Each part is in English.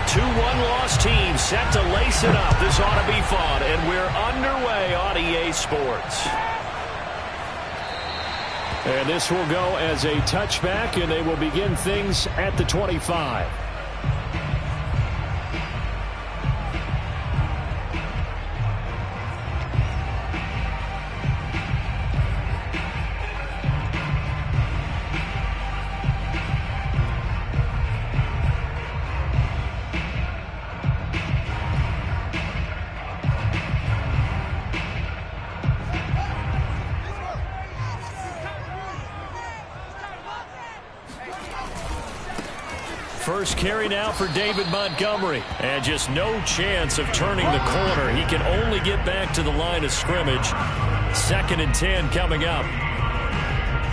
Two one-loss teams set to lace it up. This ought to be fun, and we're underway on EA Sports. And this will go as a touchback, and they will begin things at the 25. First carry now for David Montgomery. And just no chance of turning the corner. He can only get back to the line of scrimmage. 2nd and 10 coming up.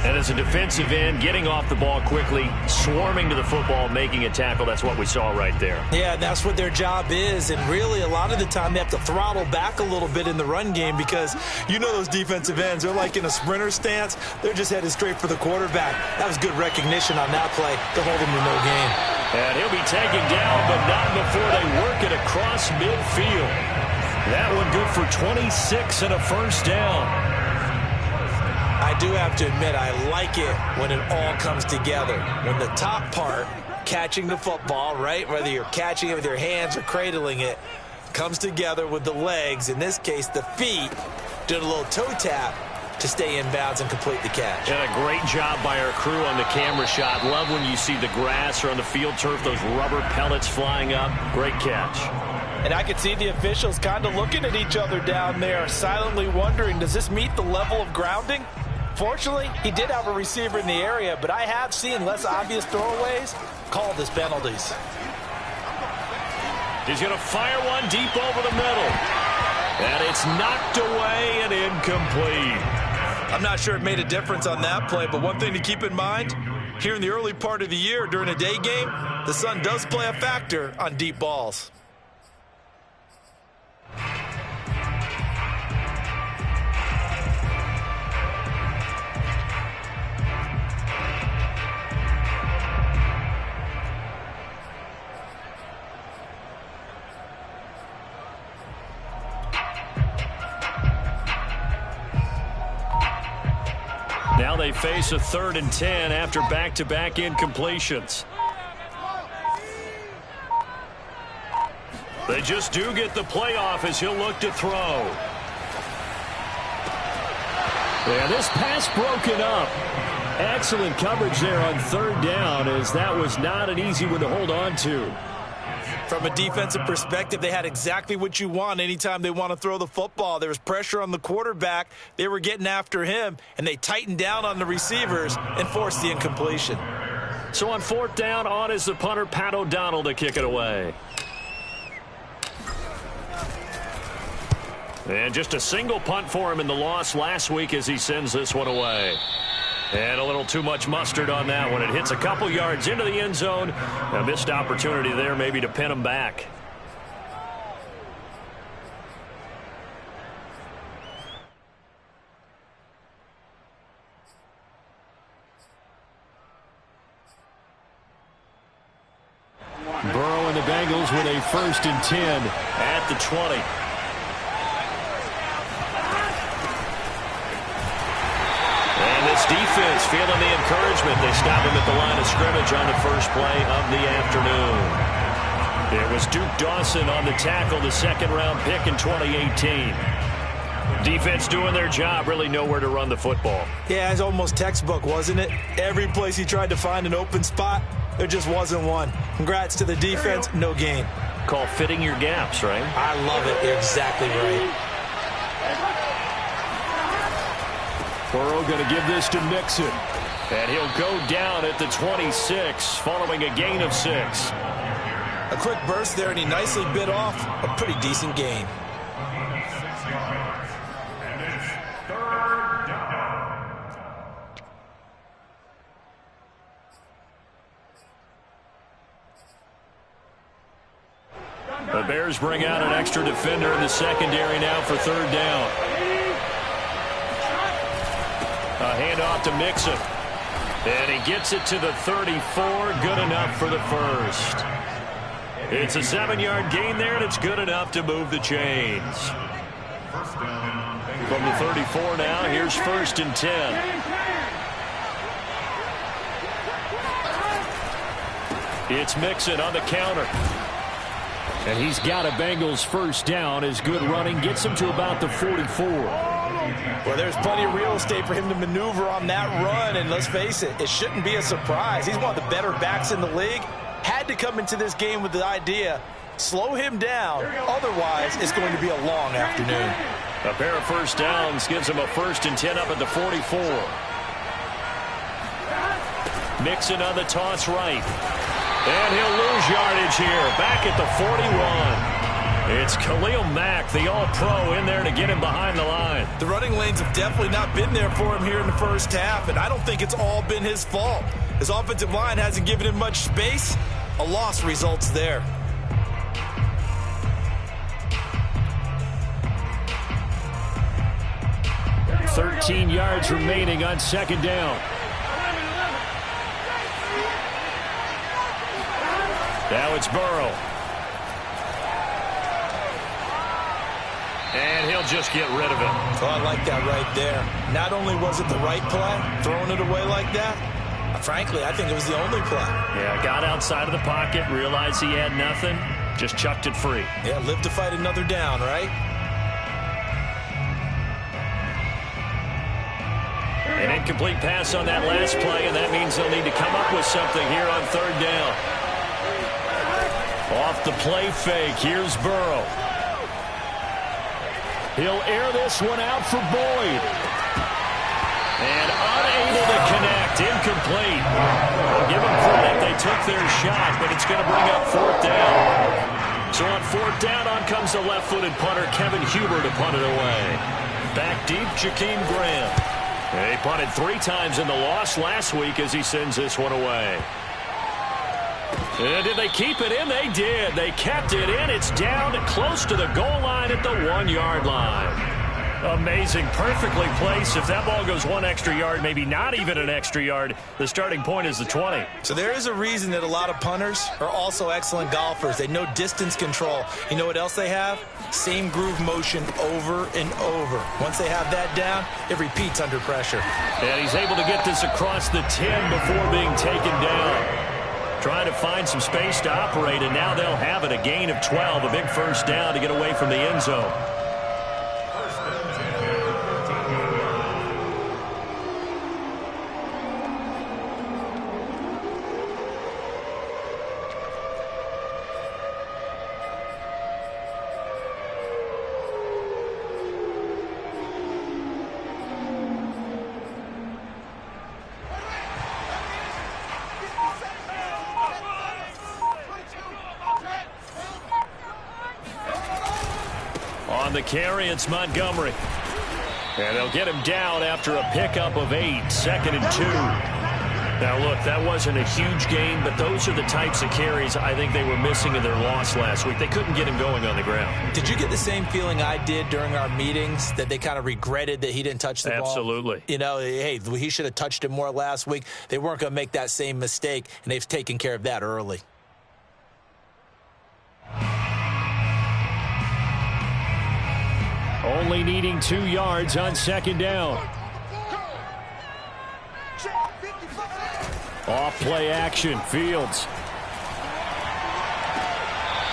And as a defensive end, getting off the ball quickly, swarming to the football, making a tackle, that's what we saw right there. Yeah, that's what their job is. And really, a lot of the time, they have to throttle back a little bit in the run game because you know those defensive ends, they're like in a sprinter stance. They're just headed straight for the quarterback. That was good recognition on that play to hold him to no gain. And he'll be taken down, but not before they work it across midfield. That one good for 26 and a first down. I do have to admit, I like it when it all comes together. When the top part, catching the football, right, whether you're catching it with your hands or cradling it, comes together with the legs, in this case the feet, did a little toe tap to stay in bounds and complete the catch. And a great job by our crew on the camera shot. Love when you see the grass or on the field turf, those rubber pellets flying up. Great catch. And I could see the officials kind of looking at each other down there, silently wondering, does this meet the level of grounding? Fortunately, he did have a receiver in the area, but I have seen less obvious throwaways called as penalties. He's going to fire one deep over the middle. And it's knocked away and incomplete. I'm not sure it made a difference on that play, but one thing to keep in mind, here in the early part of the year during a day game, the sun does play a factor on deep balls. Now they face a 3rd and 10 after back-to-back incompletions. They just do get the playoff as he'll look to throw. Yeah, this pass broken up. Excellent coverage there on 3rd down, as that was not an easy one to hold on to. From a defensive perspective, they had exactly what you want anytime they want to throw the football. There was pressure on the quarterback. They were getting after him, and they tightened down on the receivers and forced the incompletion. So on 4th down, on is the punter, Pat O'Donnell, to kick it away. And just a single punt for him in the loss last week as he sends this one away. And a little too much mustard on that one. It hits a couple yards into the end zone. A missed opportunity there maybe to pin him back. Burrow and the Bengals with a 1st and 10 at the 20. Defense feeling the encouragement. They stop him at the line of scrimmage on the first play of the afternoon. It was Duke Dawson on the tackle, the 2nd-round pick in 2018. Defense doing their job, really nowhere to run the football. Yeah, it's almost textbook, wasn't it? Every place he tried to find an open spot, there just wasn't one. Congrats to the defense, no gain. Call fitting your gaps, right? I love it. You're exactly right. Burrow going to give this to Mixon. And he'll go down at the 26 following a gain of 6. A quick burst there, and he nicely bit off a pretty decent gain. The Bears bring out an extra defender in the secondary now for 3rd down. A handoff to Mixon. And he gets it to the 34. Good enough for the first. It's a 7-yard gain there, and it's good enough to move the chains. From the 34 now, here's 1st and 10. It's Mixon on the counter. And he's got a Bengals first down. His good running gets him to about the 44. Well, there's plenty of real estate for him to maneuver on that run, and let's face it, it shouldn't be a surprise. He's one of the better backs in the league. Had to come into this game with the idea, slow him down, otherwise it's going to be a long afternoon. A pair of first downs gives him a 1st and 10 up at the 44. Mixon on the toss right. And he'll lose yardage here, back at the 41. It's Khalil Mack, the all-pro, in there to get him behind the line. The running lanes have definitely not been there for him here in the first half, and I don't think it's all been his fault. His offensive line hasn't given him much space. A loss results there. $13 yards remaining on 2nd down. Now it's Burrow. And he'll just get rid of it. Oh, I like that right there. Not only was it the right play, throwing it away like that, frankly, I think it was the only play. Yeah, got outside of the pocket, realized he had nothing, just chucked it free. Yeah, live to fight another down, right? An incomplete pass on that last play, and that means they'll need to come up with something here on 3rd down. Off the play fake, here's Burrow. He'll air this one out for Boyd. And unable to connect, incomplete. I'll give them credit, they took their shot, but it's going to bring up 4th down. So on 4th down, on comes the left-footed punter, Kevin Huber, to punt it away. Back deep, Jakeem Graham. He punted 3 times in the loss last week as he sends this one away. And did they keep it in? They did. They kept it in. It's down close to the goal line at the 1-yard line. Amazing. Perfectly placed. If that ball goes 1 extra yard, maybe not even an extra yard, the starting point is the 20. So there is a reason that a lot of punters are also excellent golfers. They know distance control. You know what else they have? Same groove motion over and over. Once they have that down, it repeats under pressure. And he's able to get this across the 10 before being taken down. Trying to find some space to operate, and now they'll have it. A gain of 12, a big first down to get away from the end zone. On the carry, it's Montgomery. And they'll get him down after a pickup of 8, 2nd and 2. Now, look, that wasn't a huge gain, but those are the types of carries I think they were missing in their loss last week. They couldn't get him going on the ground. Did you get the same feeling I did during our meetings, that they kind of regretted that he didn't touch the ball? Absolutely. You know, hey, he should have touched it more last week. They weren't going to make that same mistake, and they've taken care of that early. Only needing 2 yards on 2nd down. Off play action, Fields.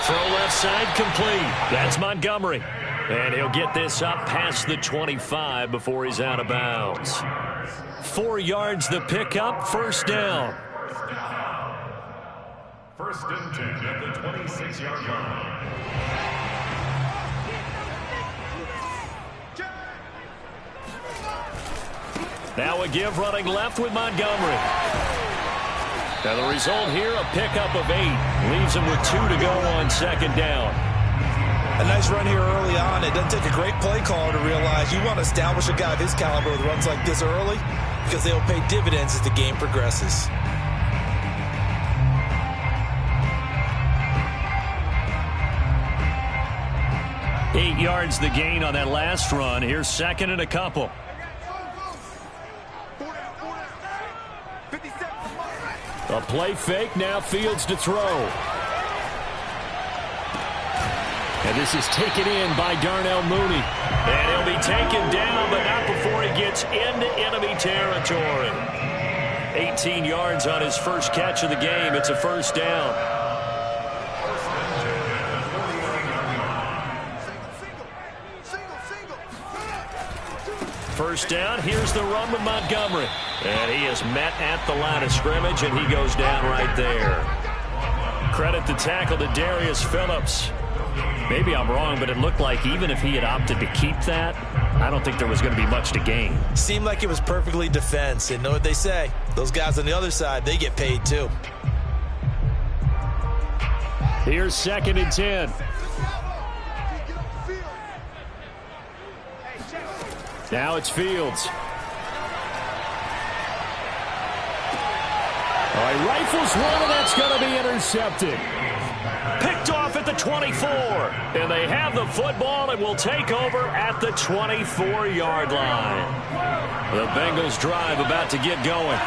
Throw left side complete. That's Montgomery. And he'll get this up past the 25 before he's out of bounds. 4 yards the pickup, 1st down. 1st and 10 at the 26-yard line. Now a give running left with Montgomery. Now the result here, a pickup of 8. Leaves him with 2 to go on 2nd down. A nice run here early on. It doesn't take a great play caller to realize you want to establish a guy of his caliber with runs like this early, because they'll pay dividends as the game progresses. Eight yards the gain on that last run. Here's 2nd and a couple. A play fake, now Fields to throw. And this is taken in by Darnell Mooney. And he'll be taken down, but not before he gets into enemy territory. 18 yards on his first catch of the game. It's a first down. First down, here's the run with Montgomery. And he is met at the line of scrimmage, and he goes down right there. Credit the tackle to Darius Phillips. Maybe I'm wrong, but it looked like even if he had opted to keep that, I don't think there was going to be much to gain. Seemed like it was perfectly defense. And know what they say? Those guys on the other side, they get paid too. Here's 2nd and 10. Now it's Fields. All right, rifles one, and that's going to be intercepted. Picked off at the 24. And they have the football and will take over at the 24-yard line. The Bengals drive about to get going.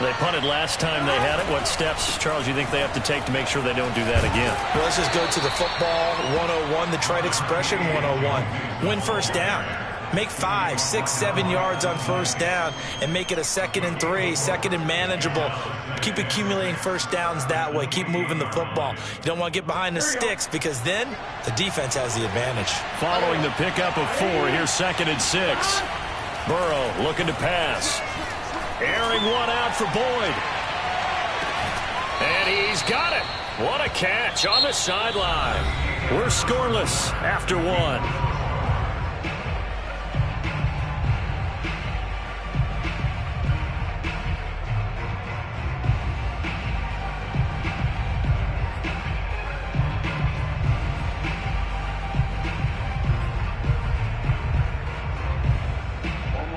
They punted last time they had it. What steps, Charles, you think they have to take to make sure they don't do that again? Well, let's just go to the football 101, the trite expression 101. Win first down. Make 5, 6, 7 yards on first down and make it a 2nd and 3, 2nd and manageable. Keep accumulating first downs that way. Keep moving the football. You don't want to get behind the sticks because then the defense has the advantage. Following the pickup of 4, here's 2nd and 6. Burrow looking to pass. Airing one out for Boyd. And he's got it. What a catch on the sideline. We're scoreless after 1.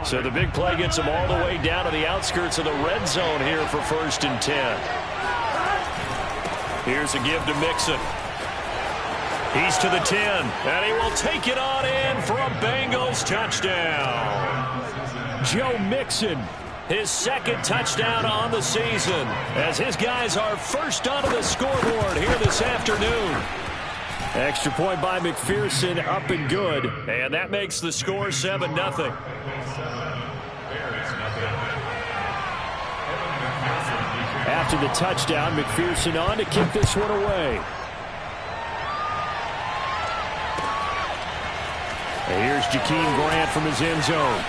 So the big play gets them all the way down to the outskirts of the red zone here for 1st and 10. Here's a give to Mixon. He's to the 10, and he will take it on in for a Bengals touchdown. Joe Mixon, his 2nd touchdown on the season, as his guys are first onto the scoreboard here this afternoon. extra point by McPherson, up and good. And that makes the score 7-0. After the touchdown, McPherson on to kick this one away. And here's Jakeem Grant from his end zone.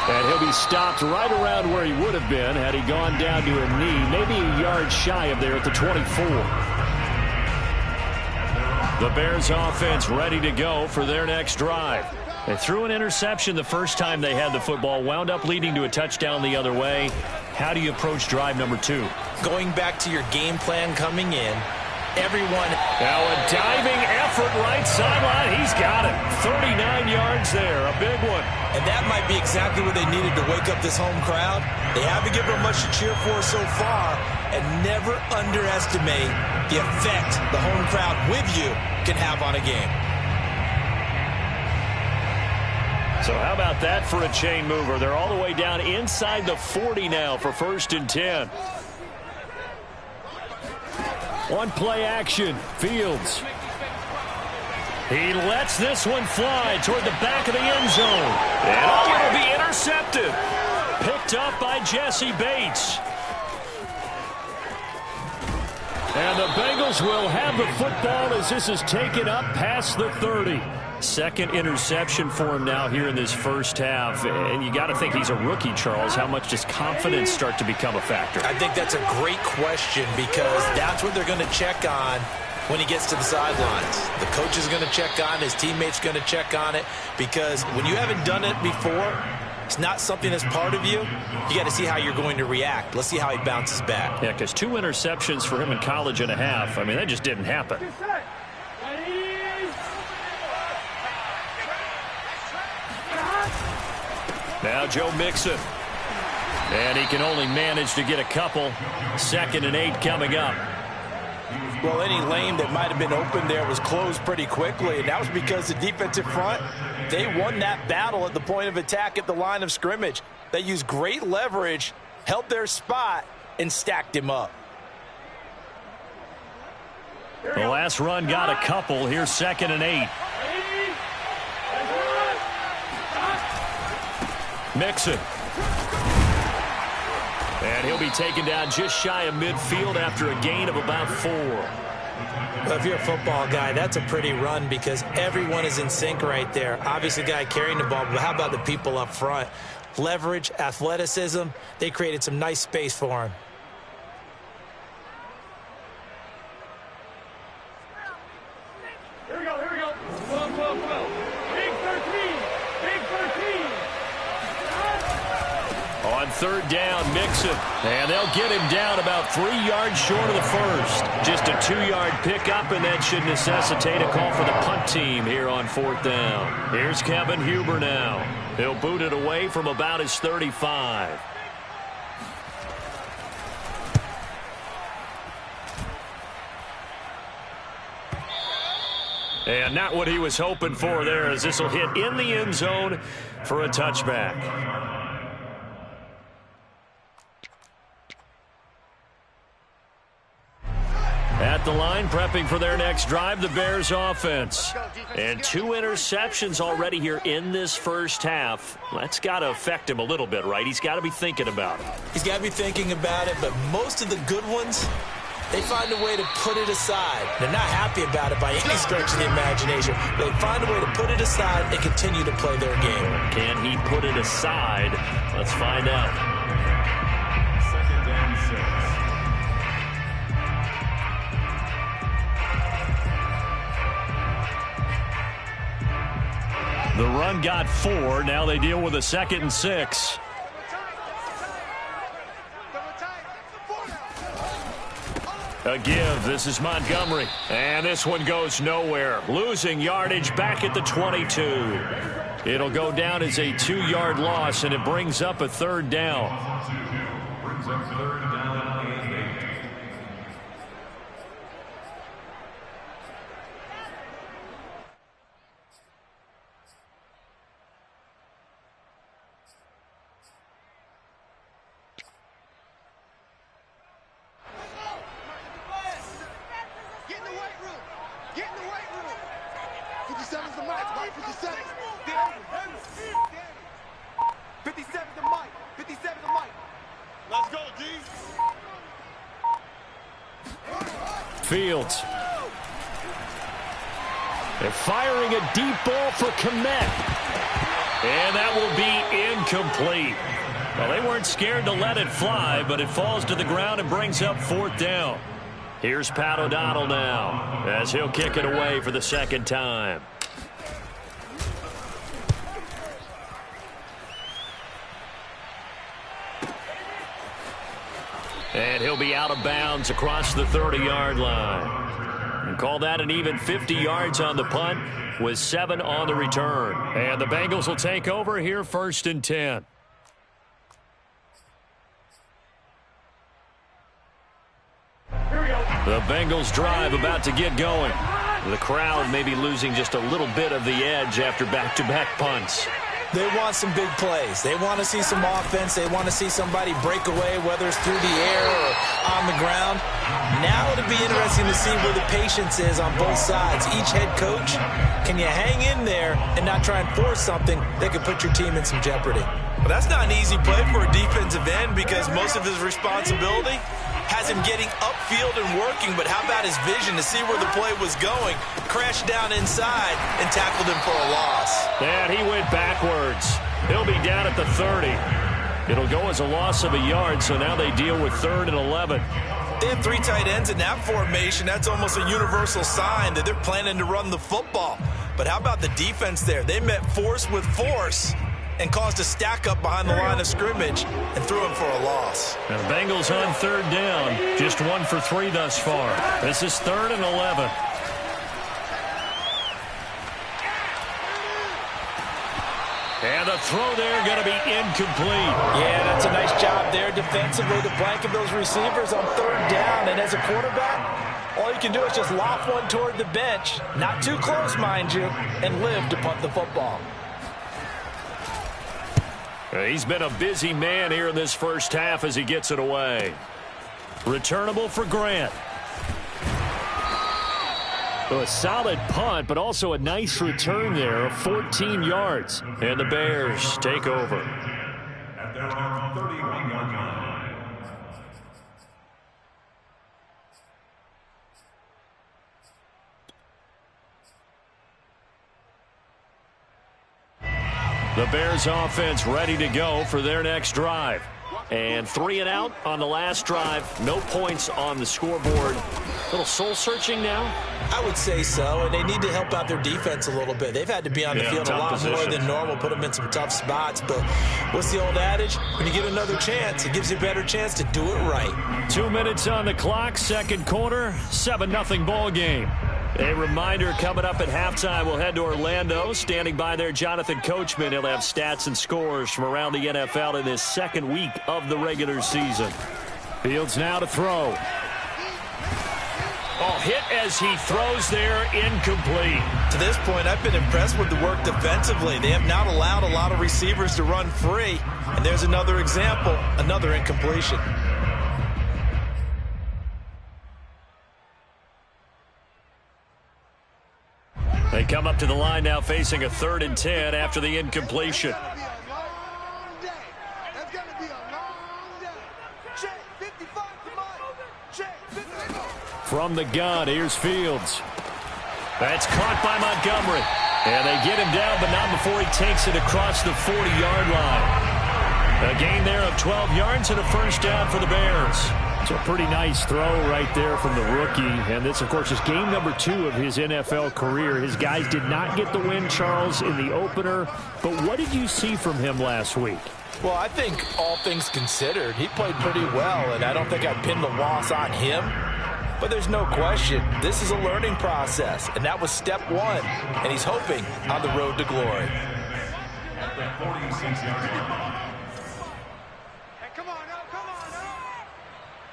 And he'll be stopped right around where he would have been had he gone down to a knee, maybe a yard shy of there at the 24. The Bears offense ready to go for their next drive. They threw an interception the first time they had the football, wound up leading to a touchdown the other way. How do you approach drive number 2? Going back to your game plan coming in, everyone. Now a diving effort right sideline. He's got it. 39 yards there. A big one. And that might be exactly what they needed to wake up this home crowd. They haven't given them much to cheer for so far. And never underestimate the effect the home crowd with you can have on a game. So how about that for a chain mover? They're all the way down inside the 40 now for 1st and 10. One play action. Fields. He lets this one fly toward the back of the end zone. And it'll be intercepted. Picked up by Jesse Bates. And the Bengals will have the football as this is taken up past the 30. Second interception for him now here in this first half. And you got to think he's a rookie, Charles. How much does confidence start to become a factor? I think that's a great question because that's what they're going to check on when he gets to the sidelines. The coach is going to check on it. His teammate's going to check on it because when you haven't done it before, it's not something that's part of you. You got to see how you're going to react. Let's see how he bounces back. Yeah, because 2 interceptions for him in college and a half. I mean, that just didn't happen. Now Joe Mixon. And he can only manage to get a couple. 2nd and 8 coming up. Well, any lane that might have been open there was closed pretty quickly, and that was because the defensive front, they won that battle at the point of attack at the line of scrimmage. They used great leverage, held their spot, and stacked him up. The last run got a couple. Here's 2nd and 8. Mixon. And he'll be taken down just shy of midfield after a gain of about 4. Well, if you're a football guy, that's a pretty run because everyone is in sync right there. Obviously, the guy carrying the ball, but how about the people up front? Leverage, athleticism, they created some nice space for him. Here we go. Whoa. Big 13. On 3rd down, Mixon. And they'll get him down about 3 yards short of the first. Just a 2-yard pickup, and that should necessitate a call for the punt team here on 4th down. Here's Kevin Huber now. He'll boot it away from about his 35. And not what he was hoping for there, as this will hit in the end zone for a touchback. At the line, prepping for their next drive, the Bears offense. And 2 interceptions already here in this first half. That's got to affect him a little bit, right? He's got to be thinking about it. He's got to be thinking about it, but most of the good ones, they find a way to put it aside. They're not happy about it by any stretch of the imagination. They find a way to put it aside and continue to play their game. Can he put it aside? Let's find out. 2nd and 6. The run got 4. Now they deal with a 2nd and 6. A give. This is Montgomery. And this one goes nowhere. Losing yardage back at the 22. It'll go down as a 2-yard loss, and it brings up a 3rd down. Brings up 3rd down and 8. Fields. They're firing a deep ball for Kmet. And that will be incomplete. Well, they weren't scared to let it fly, but it falls to the ground and brings up 4th down. Here's Pat O'Donnell now, as he'll kick it away for the 2nd time. And he'll be out of bounds across the 30-yard line. And call that an even 50 yards on the punt with 7 on the return. And the Bengals will take over here 1st and 10. The Bengals drive about to get going. The crowd may be losing just a little bit of the edge after back-to-back punts. They want some big plays. They want to see some offense. They want to see somebody break away, whether it's through the air or on the ground. Now it'll be interesting to see where the patience is on both sides. Each head coach, can you hang in there and not try and force something that could put your team in some jeopardy? Well, that's not an easy play for a defensive end because most of his responsibility has him getting upfield and working, but how about his vision to see where the play was going, crashed down inside, and tackled him for a loss. And he went backwards. He'll be down at the 30. It'll go as a loss of a yard, so now they deal with 3rd and 11. They have 3 tight ends in that formation. That's almost a universal sign that they're planning to run the football. But how about the defense there? They met force with force and caused a stack up behind the line of scrimmage and threw him for a loss. Now the Bengals on 3rd down, just 1 for 3 thus far. This is 3rd and 11. And the throw there going to be incomplete. Yeah, that's a nice job there defensively to blanket those receivers on 3rd down. And as a quarterback, all you can do is just loft one toward the bench, not too close, mind you, and live to punt the football. He's been a busy man here in this first half as he gets it away. Returnable for Grant. A solid punt, but also a nice return there of 14 yards. And the Bears take over. At their own 31-yard line. The Bears offense ready to go for their next drive. And 3 and out on the last drive. No points on the scoreboard. A little soul-searching now? I would say so, and they need to help out their defense a little bit. They've had to be on the field a lot more than normal, put them in some tough spots. But what's the old adage? When you get another chance, it gives you a better chance to do it right. 2 minutes on the clock, second quarter, 7-0 ball game. A reminder, coming up at halftime, we'll head to Orlando. Standing by there, Jonathan Coachman. He'll have stats and scores from around the NFL in this second week of the regular season. Fields now to throw. Oh, hit as he throws there, incomplete. To this point, I've been impressed with the work defensively. They have not allowed a lot of receivers to run free. And there's another example, another incompletion. They come up to the line now facing a 3rd and 10 after the incompletion. From the gun, here's Fields. That's caught by Montgomery. And they get him down, but not before he takes it across the 40-yard line. A gain there of 12 yards and a first down for the Bears. It's a pretty nice throw right there from the rookie. And this, of course, is game number 2 of his NFL career. His guys did not get the win, Charles, in the opener. But what did you see from him last week? Well, I think all things considered, he played pretty well, and I don't think I'd pin the loss on him. But there's no question, this is a learning process, and that was step 1, and he's hoping on the road to glory. At the 46-yard line. Hey, come on,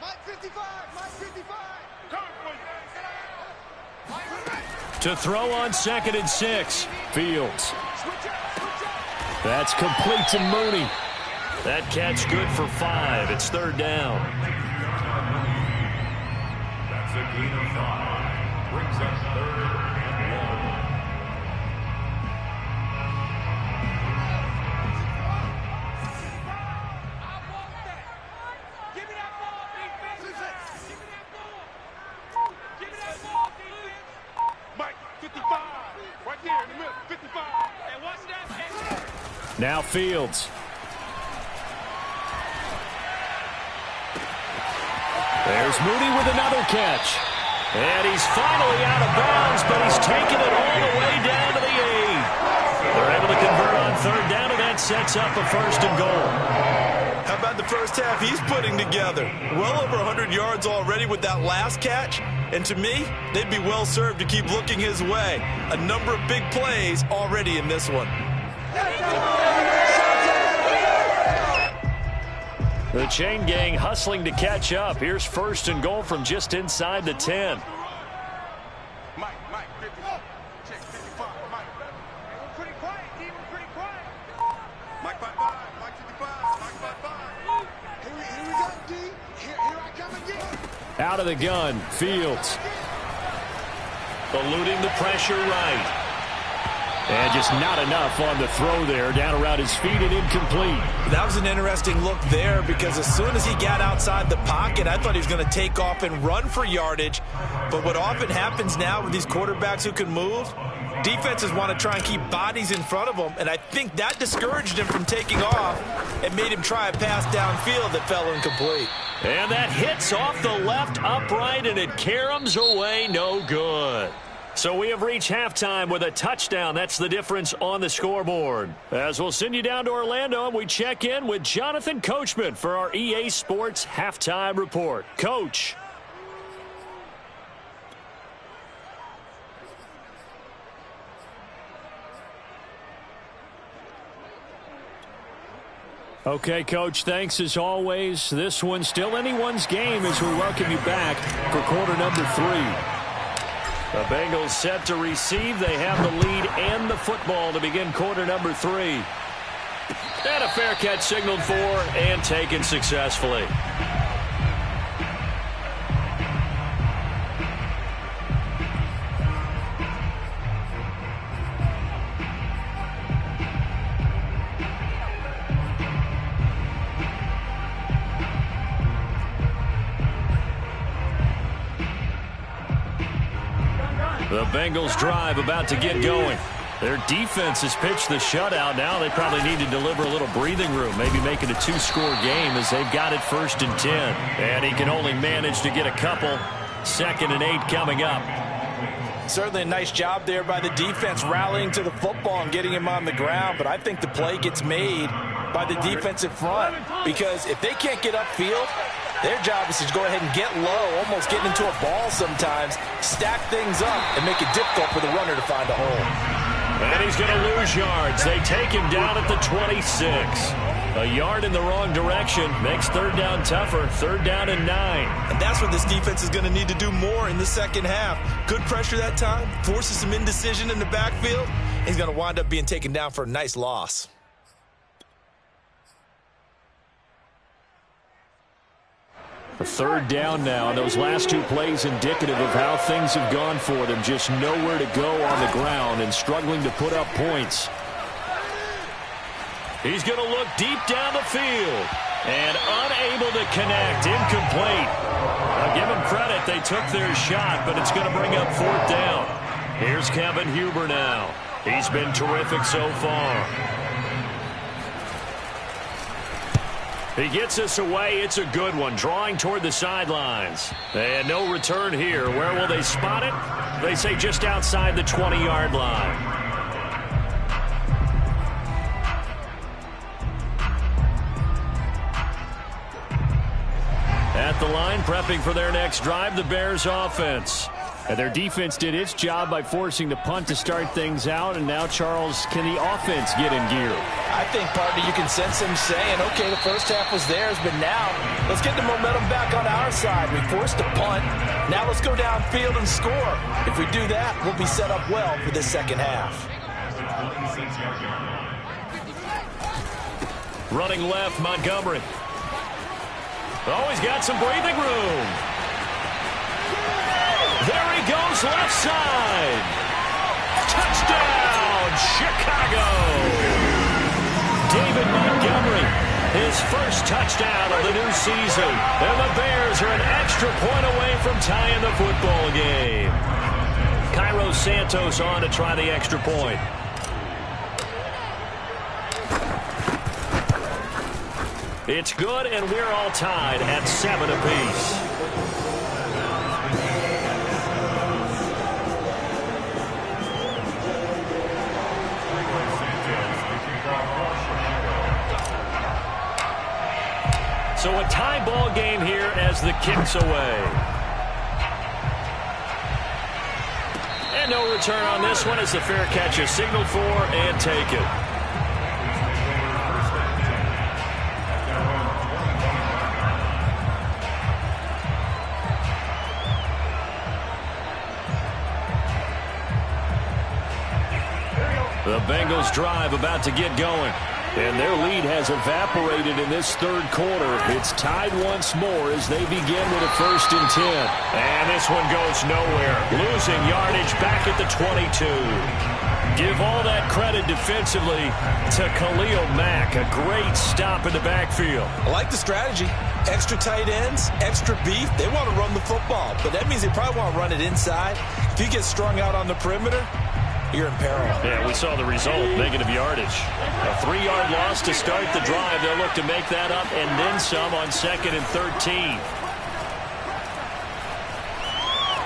Mike 55, Mike 55. To throw on 2nd and 6. Fields. That's complete to Mooney. That catch good for 5. It's 3rd down. That's a gain of 5. Brings up 3rd and long. Give me that ball, defense. Give me that ball. Give me that ball, defense. Mike 55. Right there in the middle. 55. And watch that. Now Fields. There's Mooney with another catch. And he's finally out of bounds, but he's taken it all the way down to the 8. They're able to convert on 3rd down, and that sets up a 1st and goal. How about the first half he's putting together? Well over 100 yards already with that last catch. And to me, they'd be well served to keep looking his way. A number of big plays already in this one. The chain gang hustling to catch up. Here's 1st and goal from just inside the 10. Mike 55. Check 55. Mike. We're pretty quiet, D. We're pretty quiet. Mike 55. Mike 55. Mike 55. Here we go, D. Here I come again. Out of the gun, Fields. Eluding the pressure right. And just not enough on the throw there. Down around his feet and incomplete. That was an interesting look there because as soon as he got outside the pocket, I thought he was going to take off and run for yardage. But what often happens now with these quarterbacks who can move, defenses want to try and keep bodies in front of them, and I think that discouraged him from taking off and made him try a pass downfield that fell incomplete. And that hits off the left upright, and it caroms away no good. So we have reached halftime with a touchdown. That's the difference on the scoreboard. As we'll send you down to Orlando, and we check in with Jonathan Coachman for our EA Sports Halftime Report. Coach. Okay, Coach, thanks as always. This one's still anyone's game as we welcome you back for quarter number 3. The Bengals set to receive. They have the lead and the football to begin quarter number 3. And a fair catch signaled for and taken successfully. The Bengals drive about to get going. Their defense has pitched the shutout. Now they probably need to deliver a little breathing room, maybe make it a 2-score game as they've got it 1st and 10. And he can only manage to get a couple. 2nd and 8 coming up. Certainly a nice job there by the defense rallying to the football and getting him on the ground. But I think the play gets made by the defensive front, because if they can't get upfield, their job is to go ahead and get low, almost getting into a ball sometimes, stack things up, and make it difficult for the runner to find a hole. And he's going to lose yards. They take him down at the 26. A yard in the wrong direction makes 3rd down tougher. 3rd down and 9. And that's what this defense is going to need to do more in the second half. Good pressure that time, forces some indecision in the backfield. He's going to wind up being taken down for a nice loss. A 3rd down now. Those last 2 plays indicative of how things have gone for them. Just nowhere to go on the ground and struggling to put up points. He's going to look deep down the field and unable to connect. Incomplete. I'll give them credit. They took their shot, but it's going to bring up 4th down. Here's Kevin Huber now. He's been terrific so far. He gets us away. It's a good one. Drawing toward the sidelines. And no return here. Where will they spot it? They say just outside the 20-yard line. At the line, prepping for their next drive, the Bears offense. And their defense did its job by forcing the punt to start things out. And now, Charles, can the offense get in gear? I think, partner, you can sense him saying, okay, the first half was theirs, but now let's get the momentum back on our side. We forced a punt. Now let's go downfield and score. If we do that, we'll be set up well for this second half. Running left, Montgomery. Oh, he's got some breathing room. There he goes, left side. Touchdown, Chicago. David Montgomery, his first touchdown of the new season. And the Bears are an extra point away from tying the football game. Cairo Santos on to try the extra point. It's good, and we're all tied at 7 apiece. So a tie ball game here as the kick's away. And no return on this one as the fair catch is signaled for and taken. The Bengals drive about to get going. And their lead has evaporated in this 3rd quarter. It's tied once more as they begin with a 1st and 10. And this one goes nowhere. Losing yardage back at the 22. Give all that credit defensively to Khalil Mack. A great stop in the backfield. I like the strategy. Extra tight ends, extra beef. They want to run the football, but that means they probably want to run it inside. If you get strung out on the perimeter, you're in peril. Yeah, we saw the result, negative yardage. A 3-yard loss to start the drive. They'll look to make that up and then some on 2nd and 13.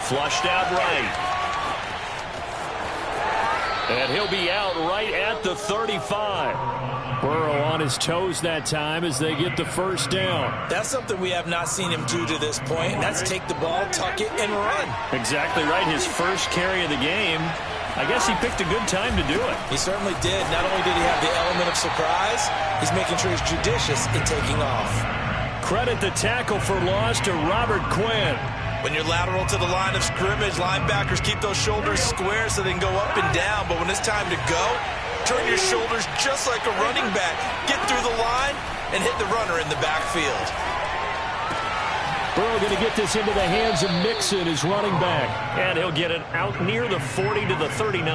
Flushed out right. And he'll be out right at the 35. Burrow on his toes that time as they get the 1st down. That's something we have not seen him do to this point. That's take the ball, tuck it, and run. Exactly right. His first carry of the game. I guess he picked a good time to do it. He certainly did. Not only did he have the element of surprise, he's making sure he's judicious in taking off. Credit the tackle for loss to Robert Quinn. When you're lateral to the line of scrimmage, linebackers keep those shoulders square so they can go up and down. But when it's time to go, turn your shoulders just like a running back. Get through the line and hit the runner in the backfield. Burrow going to get this into the hands of Mixon, his running back. And he'll get it out near the 40 to the 39.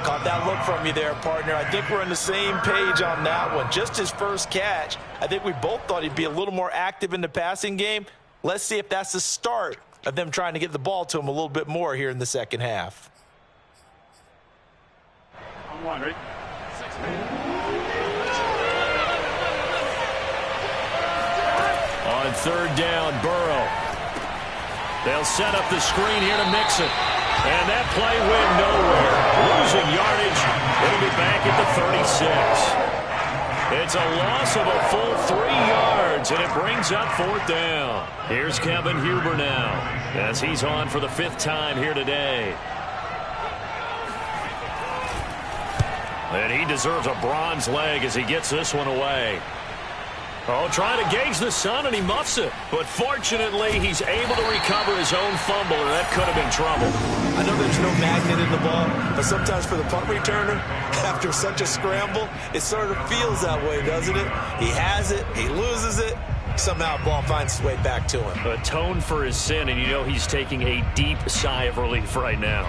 Caught that look from you there, partner. I think we're on the same page on that one. Just his first catch. I think we both thought he'd be a little more active in the passing game. Let's see if that's the start of them trying to get the ball to him a little bit more here in the second half. On one, ready? On third down, Burrow. They'll set up the screen here to Mixon. And that play went nowhere. Losing yardage. It'll be back at the 36. It's a loss of a full 3 yards, and it brings up fourth down. Here's Kevin Huber now, as he's on for the 5th time here today. And he deserves a bronze leg as he gets this one away. Oh, trying to gauge the sun, and he muffs it. But fortunately, he's able to recover his own fumble, and that could have been trouble. I know there's no magnet in the ball, but sometimes for the punt returner, after such a scramble, it sort of feels that way, doesn't it? He has it, he loses it, somehow the ball finds its way back to him. Atone for his sin, and you know he's taking a deep sigh of relief right now.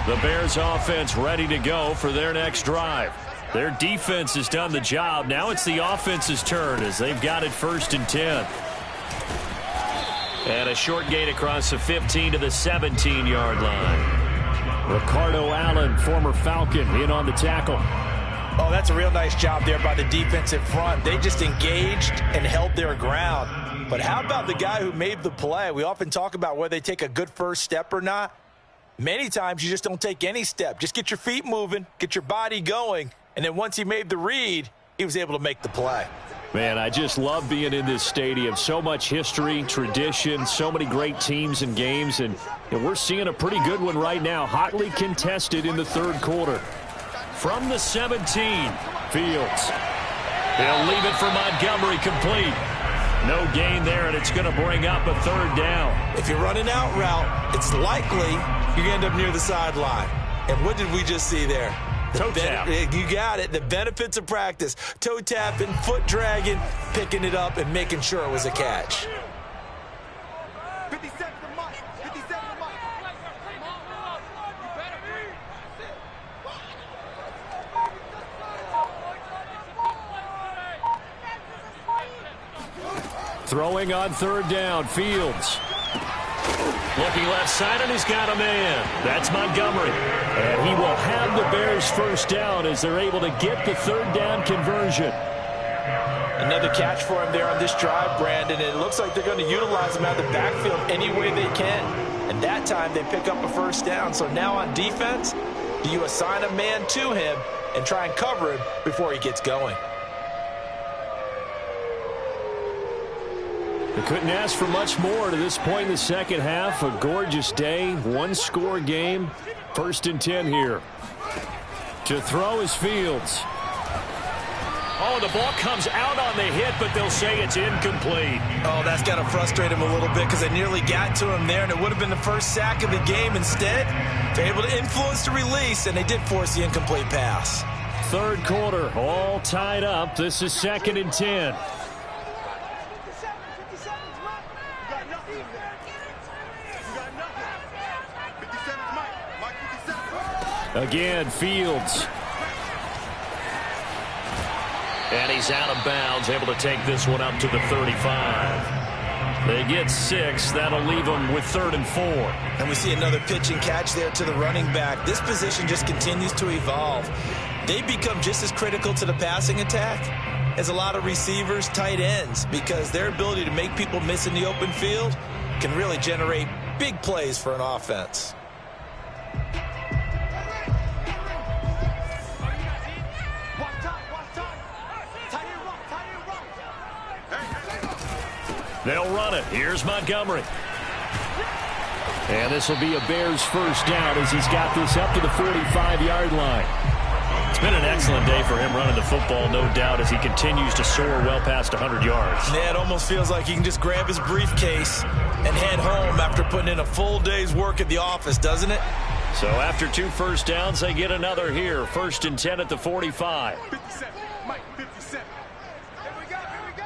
The Bears offense ready to go for their next drive. Their defense has done the job. Now it's the offense's turn as they've got it 1st and 10. And a short gain across the 15 to the 17-yard line. Ricardo Allen, former Falcon, in on the tackle. Oh, that's a real nice job there by the defensive front. They just engaged and held their ground. But how about the guy who made the play? We often talk about whether they take a good first step or not. Many times you just don't take any step. Just get your feet moving, get your body going, and then once he made the read, he was able to make the play. Man, I just love being in this stadium. So much history, tradition, so many great teams and games, and we're seeing a pretty good one right now, hotly contested in the 3rd quarter. From the 17, Fields. He'll leave it for Montgomery, complete. No gain there, and it's going to bring up a 3rd down. If you're running out route, it's likely you're going to end up near the sideline. And what did we just see there? Toe tap. You got it. The benefits of practice. Toe tapping, foot dragging, picking it up, and making sure it was a catch. 57 to Mike. 57 to Mike. Throwing on 3rd down, Fields. Looking left side, and he's got a man. That's Montgomery. And he will have the Bears 1st down as they're able to get the 3rd down conversion. Another catch for him there on this drive, Brandon. It looks like they're going to utilize him out of the backfield any way they can. And that time they pick up a 1st down. So now on defense, do you assign a man to him and try and cover him before he gets going? They couldn't ask for much more to this point in the second half. A gorgeous day, 1-score game. 1st and 10 here. To throw is Fields. Oh, the ball comes out on the hit, but they'll say it's incomplete. Oh, that's got to frustrate him a little bit because they nearly got to him there, and it would have been the first sack of the game. Instead, they're able to influence the release, and they did force the incomplete pass. 3rd quarter, all tied up. This is 2nd and 10. Again, Fields. And he's out of bounds, able to take this one up to the 35. They get 6. That'll leave them with 3rd and 4. And we see another pitch and catch there to the running back. This position just continues to evolve. They become just as critical to the passing attack as a lot of receivers, tight ends, because their ability to make people miss in the open field can really generate big plays for an offense. They'll run it. Here's Montgomery. And this will be a Bears 1st down as he's got this up to the 45-yard line. It's been an excellent day for him running the football, no doubt, as he continues to soar well past 100 yards. Yeah, it almost feels like he can just grab his briefcase and head home after putting in a full day's work at the office, doesn't it? So after 2 first downs, they get another here. 1st and 10 at the 45. 57. Mike, 57. Here we go. Here we go.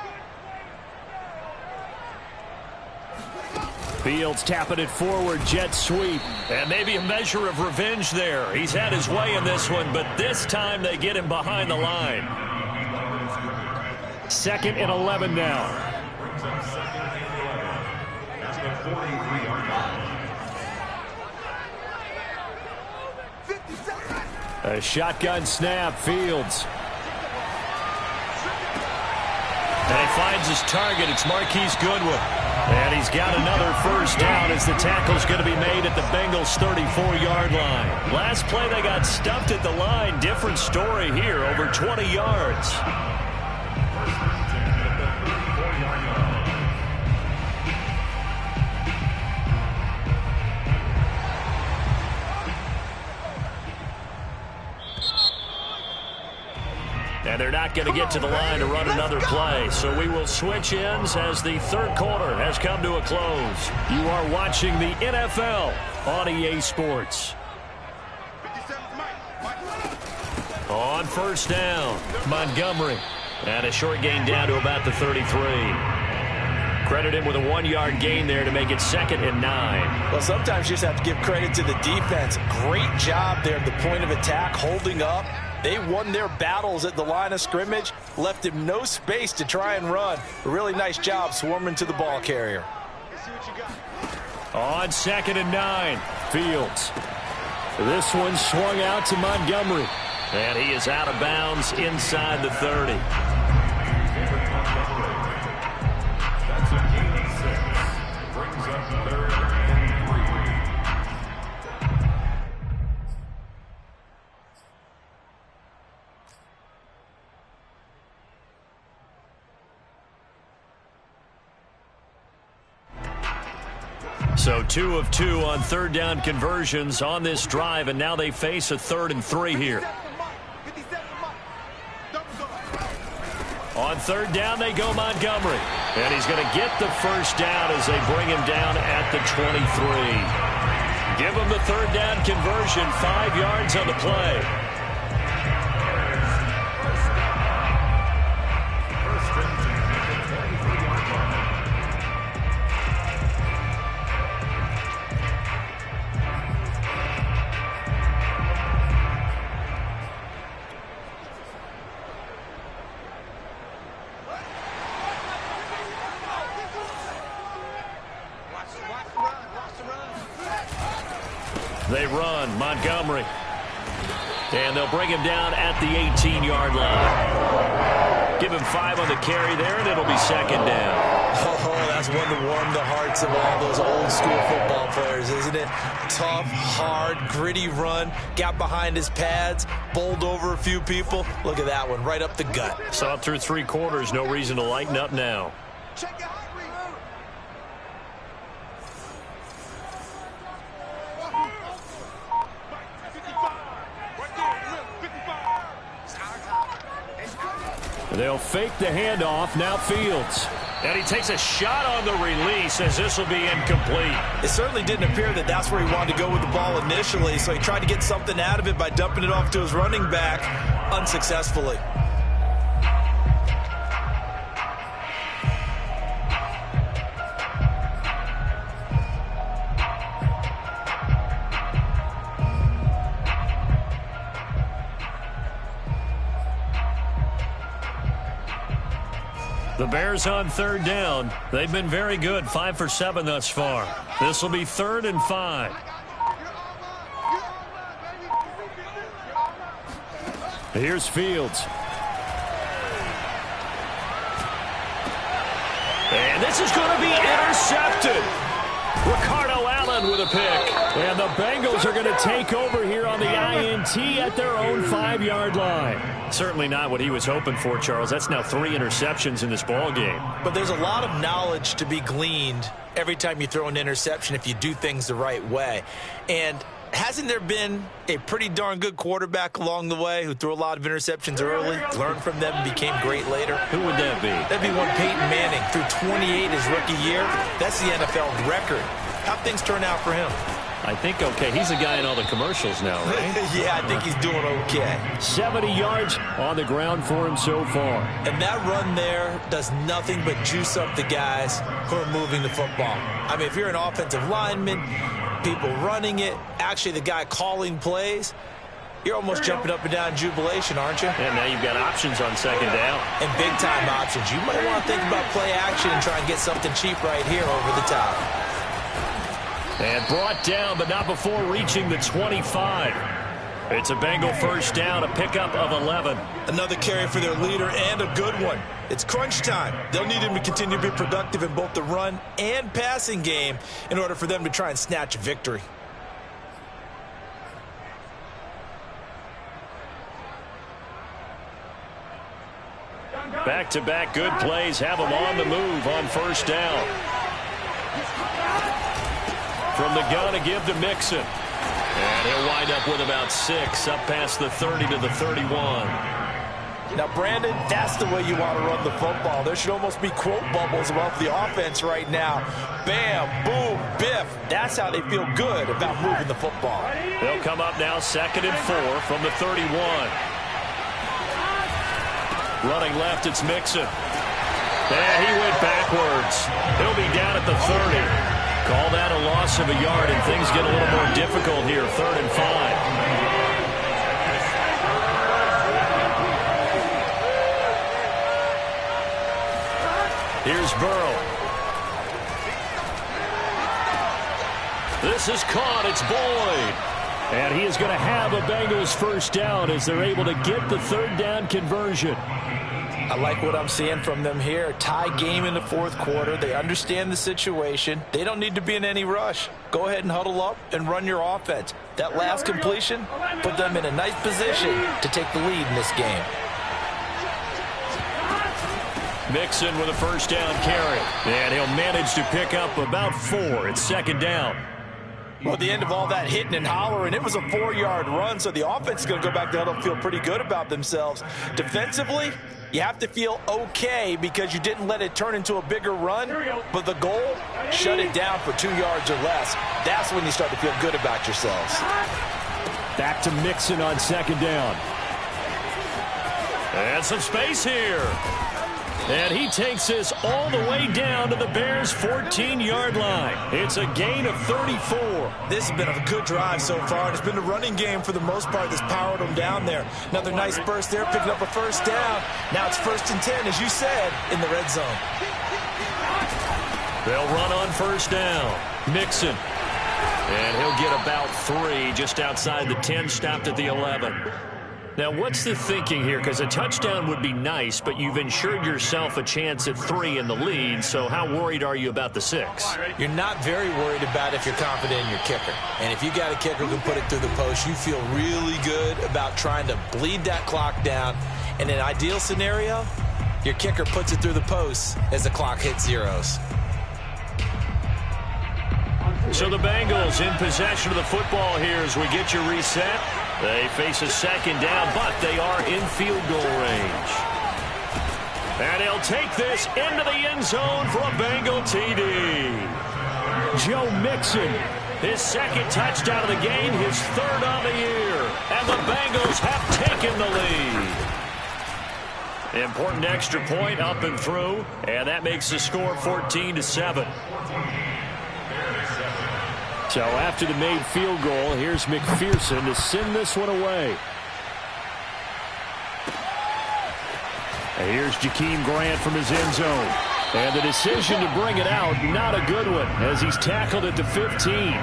Fields tapping it forward, jet sweep. And maybe a measure of revenge there. He's had his way in this one, but this time they get him behind the line. 2nd and 11 now. A shotgun snap, Fields. And he finds his target. It's Marquise Goodwin. And he's got another first down as the tackle's going to be made at the Bengals' 34-yard line. Last play, they got stumped at the line. Different story here, over 20 yards. And they're not going to get to the line to run another play. So we will switch ends as the third quarter has come to a close. You are watching the NFL on EA Sports. On first down, Montgomery. And a short gain down to about the 33. Credit him with a 1-yard gain there to make it 2nd and 9. Well, sometimes you just have to give credit to the defense. Great job there at the point of attack, holding up. They won their battles at the line of scrimmage, left him no space to try and run. A really nice job swarming to the ball carrier. On 2nd and 9, Fields. This one swung out to Montgomery. And he is out of bounds inside the 30. That's a gain of 6. Brings up 3rd and 3. So 2 of 2 on 3rd down conversions on this drive, and now they face a 3rd and 3 here. On 3rd down, they go Montgomery. And he's going to get the first down as they bring him down at the 23. Give him the 3rd down conversion, 5 yards on the play. They run, Montgomery. And they'll bring him down at the 18-yard line. Give him 5 on the carry there, and it'll be 2nd down. Oh, that's one to warm the hearts of all those old-school football players, isn't it? Tough, hard, gritty run. Got behind his pads, bowled over a few people. Look at that one, right up the gut. Saw it through 3 quarters. No reason to lighten up now. Check it out. They'll fake the handoff. Now Fields. And he takes a shot on the release as this will be incomplete. It certainly didn't appear that that's where he wanted to go with the ball initially, so he tried to get something out of it by dumping it off to his running back unsuccessfully. The Bears on 3rd down. They've been very good, 5 for 7 thus far. This will be 3rd and 5. Here's Fields. And this is going to be intercepted. Ricardo Allen with a pick. And the Bengals are going to take over here on the INT at their own 5-yard line. Certainly not what he was hoping for, Charles. That's now 3 interceptions in this ball game. But there's a lot of knowledge to be gleaned every time you throw an interception if you do things the right way. And hasn't there been a pretty darn good quarterback along the way who threw a lot of interceptions early, learned from them, and became great later? Who would that be? That'd be one Peyton Manning. Threw 28 his rookie year. That's the NFL record. How'd things turn out for him? I think okay. He's a guy in all the commercials now, right? Yeah, I think he's doing okay. 70 yards on the ground for him so far. And that run there does nothing but juice up the guys who are moving the football. I mean, if you're an offensive lineman, people running it, actually the guy calling plays, you're almost jumping up and down in jubilation, aren't you? And now you've got options on second down. And big-time options. You might want to think about play action and try and get something cheap right here over the top. And brought down, but not before reaching the 25. It's a Bengal first down, a pickup of 11. Another carry for their leader and a good one. It's crunch time. They'll need him to continue to be productive in both the run and passing game in order for them to try and snatch a victory. Back-to-back good plays have him on the move on first down. From the gun to give to Mixon. And he'll wind up with about 6, up past the 30 to the 31. Now, Brandon, that's the way you want to run the football. There should almost be quote bubbles above the offense right now. Bam, boom, biff. That's how they feel good about moving the football. They'll come up now 2nd and 4 from the 31. Running left, it's Mixon. And he went backwards. He'll be down at the 30. Call that a loss of a yard, and things get a little more difficult here. 3rd and 5. Here's Burrow. This is caught. It's Boyd. And he is going to have a Bengals first down as they're able to get the 3rd down conversion. I like what I'm seeing from them here. Tie game in the 4th quarter. They understand the situation. They don't need to be in any rush. Go ahead and huddle up and run your offense. That last completion put them in a nice position to take the lead in this game. Mixon with a first down carry. And he'll manage to pick up about 4. It's 2nd down. Well, at the end of all that hitting and hollering, it was a 4-yard run, so the offense is going to go back there and feel pretty good about themselves. Defensively, you have to feel okay because you didn't let it turn into a bigger run, but the goal, shut it down for 2 yards or less. That's when you start to feel good about yourselves. Back to Mixon on 2nd down. And some space here. And he takes this all the way down to the Bears' 14-yard line. It's a gain of 34. This has been a good drive so far, and it's been the running game for the most part that's powered them down there. Another nice burst there, picking up a first down. Now it's 1st and 10, as you said, in the red zone. They'll run on first down. Mixon. And he'll get about 3 just outside the 10, stopped at the 11. Now, what's the thinking here? Because a touchdown would be nice, but you've ensured yourself a chance at 3 in the lead, so how worried are you about the 6? You're not very worried about it if you're confident in your kicker. And if you got a kicker who can put it through the post, you feel really good about trying to bleed that clock down. In an ideal scenario, your kicker puts it through the post as the clock hits zeros. So the Bengals in possession of the football here as we get your reset. They face a 2nd down, but they are in field goal range. And he'll take this into the end zone for a Bengal TD. Joe Mixon, his 2nd touchdown of the game, his 3rd on the year. And the Bengals have taken the lead. Important extra point up and through, and that makes the score 14-7. So after the made field goal, here's McPherson to send this one away. And here's Jakeem Grant from his end zone. And the decision to bring it out, not a good one, as he's tackled at the 15.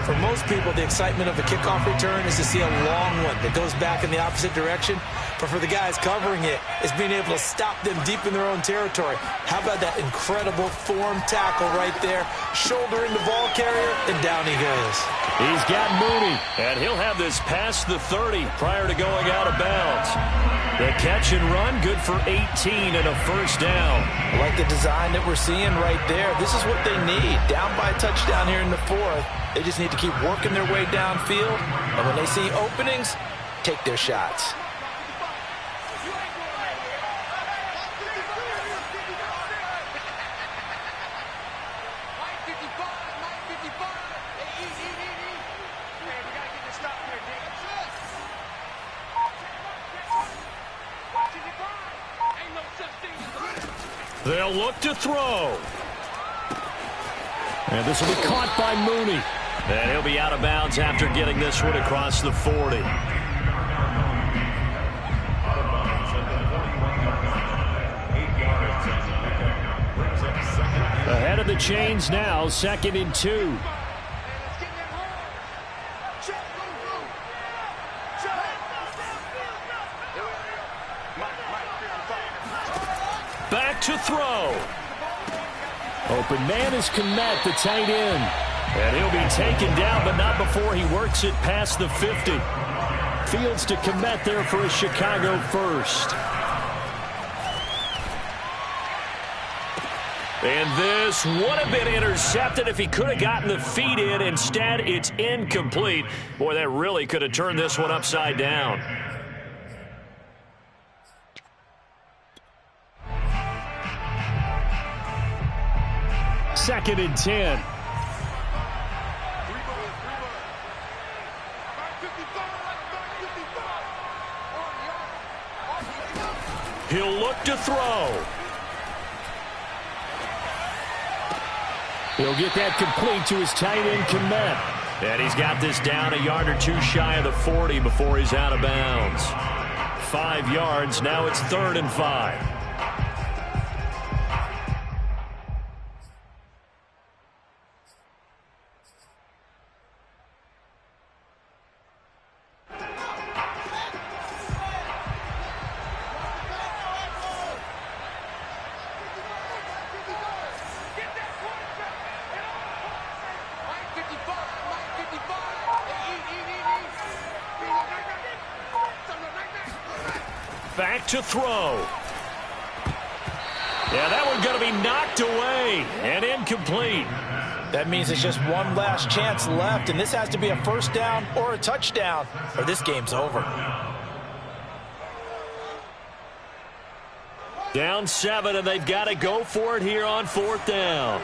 For most people, the excitement of a kickoff return is to see a long one that goes back in the opposite direction. But for the guys covering it, it's being able to stop them deep in their own territory. How about that incredible form tackle right there? Shoulder in the ball carrier, and down he goes. He's got Mooney, and he'll have this past the 30 prior to going out of bounds. The catch and run, good for 18 and a first down. I like the design that we're seeing right there. This is what they need. Down by a touchdown here in the 4th. They just need to keep working their way downfield. And when they see openings, take their shots. They'll look to throw. And this will be caught by Mooney. And he'll be out of bounds after getting this one across the 40. Ahead of the chains now, 2nd and 2. Back to throw. Open man is Kmet, the tight end. And he'll be taken down, but not before he works it past the 50. Fields to Kmet there for a Chicago first. And this would have been intercepted if he could have gotten the feet in. Instead, it's incomplete. Boy, that really could have turned this one upside down. Second and 10. He'll look to throw. He'll get that complete to his tight end, Kmet. And he's got this down a yard or two shy of the 40 before he's out of bounds. 5 yards. Now it's 3rd and 5. Back to throw. Yeah, that one's going to be knocked away and incomplete. That means it's just one last chance left, and this has to be a first down or a touchdown, or this game's over. Down 7, and they've got to go for it here on 4th down.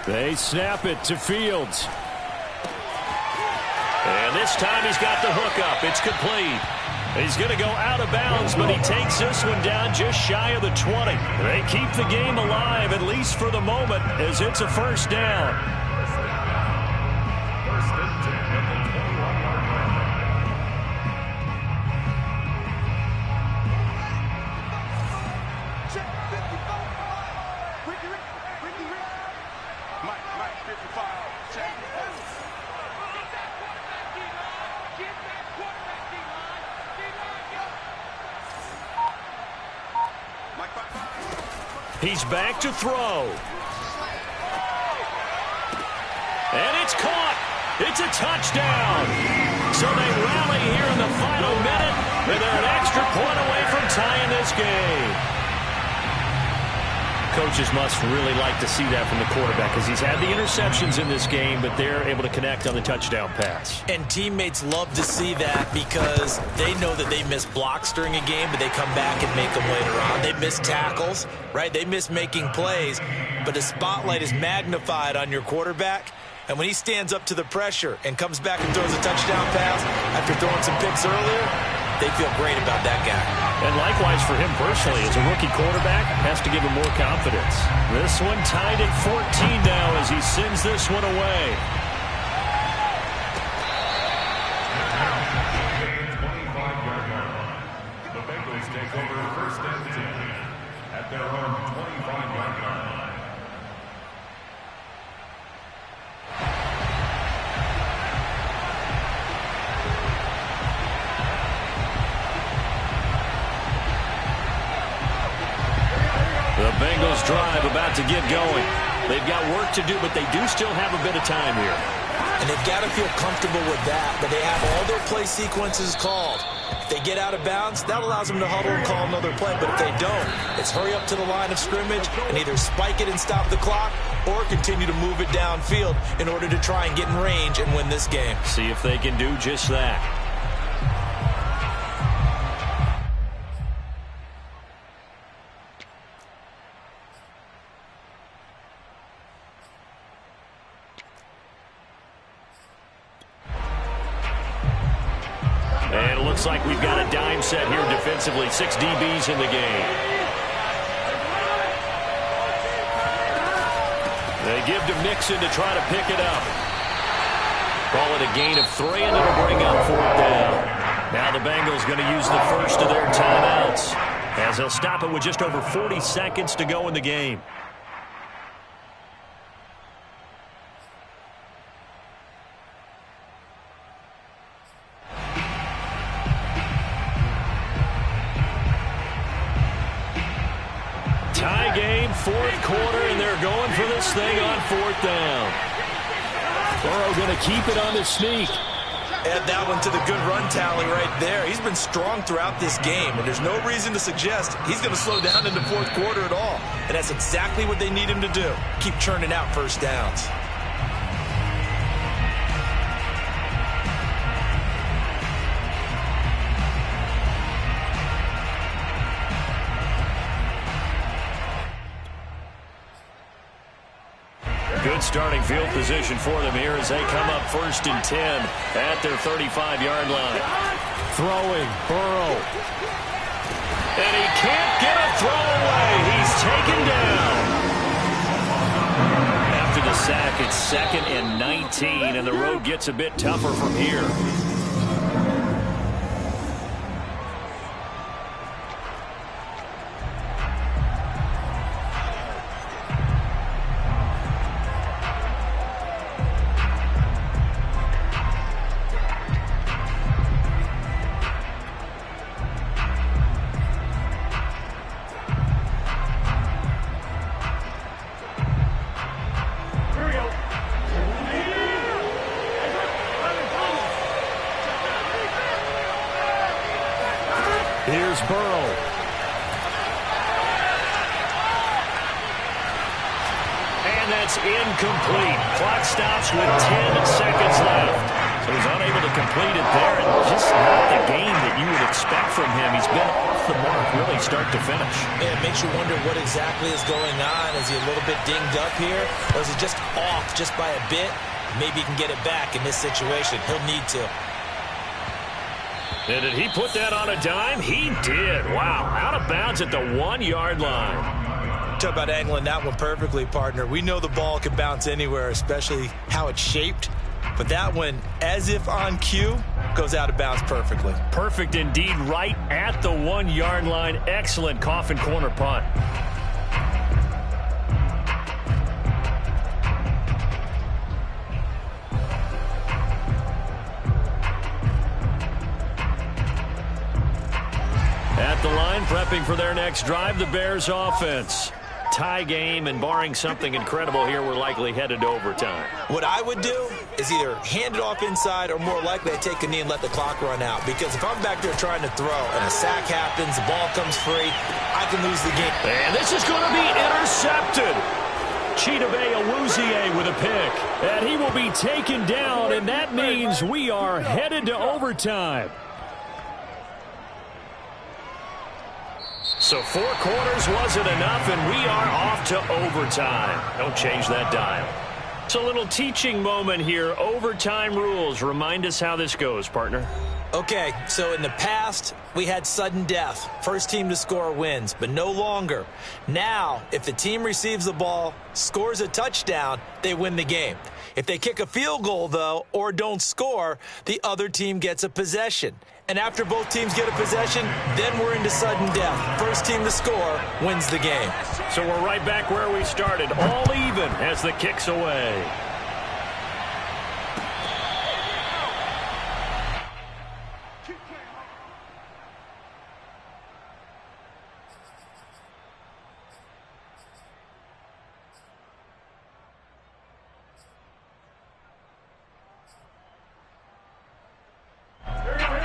They snap it to Fields. And this time he's got the hook up. It's complete. He's going to go out of bounds, but he takes this one down just shy of the 20. They keep the game alive, at least for the moment, as it's a first down. He's back to throw. And it's caught. It's a touchdown. So they rally here in the final minute, and they're an extra point away from tying this game. Coaches must really like to see that from the quarterback because he's had the interceptions in this game, but they're able to connect on the touchdown pass. And teammates love to see that because they know that they miss blocks during a game, but they come back and make them later on. They miss tackles, right? They miss making plays, but the spotlight is magnified on your quarterback. And when he stands up to the pressure and comes back and throws a touchdown pass after throwing some picks earlier, they feel great about that guy. And likewise for him personally, as a rookie quarterback, has to give him more confidence. This one tied at 14 now as he sends this one away. The Bengals take over 1st and 10 at their own 25-yard line. The Bengals drive about to get going. They've got work to do, but they do still have a bit of time here. And they've got to feel comfortable with that they have all their play sequences called. If they get out of bounds, that allows them to huddle and call another play. But if they don't, it's hurry up to the line of scrimmage and either spike it and stop the clock or continue to move it downfield in order to try and get in range and win this game. See if they can do just that. looks like we've got a dime set here defensively. 6 DBs in the game. They give to Mixon to try to pick it up. Call it a gain of 3, and it'll bring up 4th down. Now the Bengals going to use the first of their timeouts, as they'll stop it with just over 40 seconds to go in the game. Tie game, 4th quarter, and they're going for this thing on 4th down. Burrow going to keep it on the sneak. Add that one to the good run tally right there. He's been strong throughout this game, and there's no reason to suggest he's going to slow down in the 4th quarter at all. And that's exactly what they need him to do. Keep churning out first downs. Good starting field position for them here as they come up 1st and 10 at their 35-yard line. Throwing, Burrow. And he can't get a throw away. He's taken down. After the sack, it's 2nd and 19, and the road gets a bit tougher from here. Here's Burrow. And that's incomplete. Clock stops with 10 seconds left. So he's unable to complete it there, and just not the game that you would expect from him. He's been off the mark really start to finish. Yeah, it makes you wonder what exactly is going on. Is he a little bit dinged up here, or is he just off just by a bit? Maybe he can get it back in this situation. He'll need to. And did he put that on a dime? He did. Wow, out of bounds at the 1-yard line. Talk about angling that one perfectly, partner. We know the ball can bounce anywhere, especially how it's shaped. But that one, as if on cue, goes out of bounds perfectly. Perfect indeed, right at the 1-yard line. Excellent coffin corner punt. At the line, prepping for their next drive, the Bears offense. Tie game, and barring something incredible here, we're likely headed to overtime. What I would do is either hand it off inside, or more likely I take a knee and let the clock run out. Because if I'm back there trying to throw and a sack happens, the ball comes free, I can lose the game. And this is going to be intercepted. Chidobe Awuzie with a pick. And he will be taken down, and that means we are headed to overtime. So 4 quarters wasn't enough, and we are off to overtime. Don't change that dial. It's a little teaching moment here. Overtime rules. Remind us how this goes, partner. Okay, so in the past, we had sudden death. First team to score wins, but no longer. Now, if the team receives the ball, scores a touchdown, they win the game. If they kick a field goal, though, or don't score, the other team gets a possession. And after both teams get a possession, then we're into sudden death. First team to score wins the game. So we're right back where we started, all even as the kick's away.